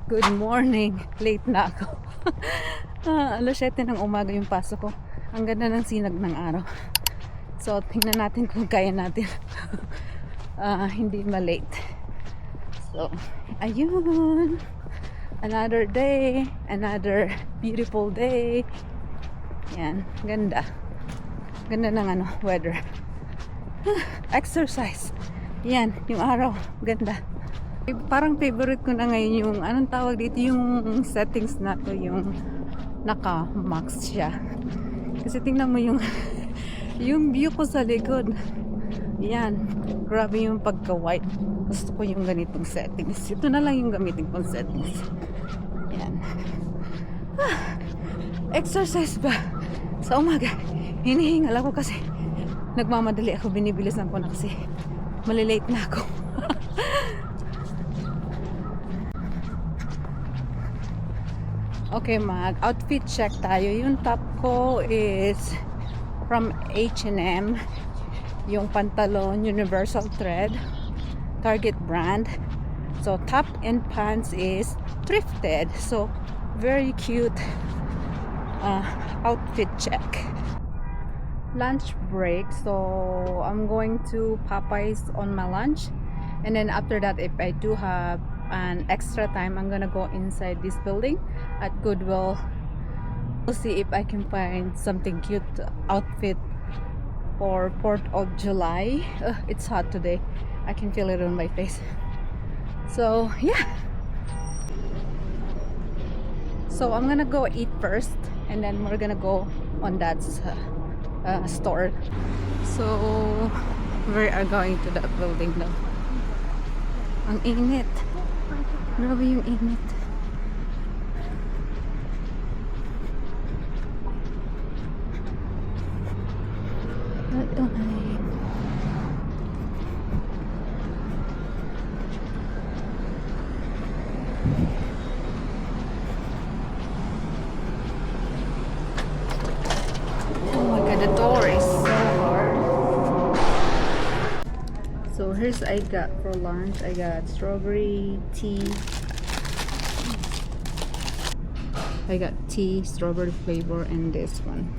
Good morning. Late na ako. Alas 7 ng umaga yung pasok ko. Ang ganda ng sinag ng araw. So, tingnan natin kung kaya natin. Hindi ma-late. So, ayun. Another day. Another beautiful day. Yan. Ganda. Ganda ng weather. Exercise. Yan. Yung araw. Ganda. Parang favorite ko na ngayon yung anong tawag dito, yung settings na to, yung naka-max siya. Kasi tingnan mo yung yung view ko sa likod. Yan, grabe yung pagka-white. Gusto ko yung ganitong settings. Ito na lang yung gamitin kong settings. Yan. Exercise ba? Sa umaga, hinihingal ako kasi nagmamadali ako, binibilisan ko na kasi malilate na ako. Okay, mag-outfit check tayo. Yung top ko is from H&M. Yung pantalon, Universal Thread, Target brand. So, top and pants is thrifted. So, very cute outfit check. Lunch break. So, I'm going to Popeyes on my lunch. And then after that, if I do have an extra time, I'm gonna go inside this building at Goodwill. We'll see if I can find something cute outfit for 4th of July. It's hot today. I can feel it on my face. So yeah. So I'm gonna go eat first, and then we're gonna go on that store. So we are going to that building now. Ang init. Grabe yung init. Oh my god, the door is so hard. So here's I got for lunch. I got strawberry tea. I got tea, strawberry flavor, and this one.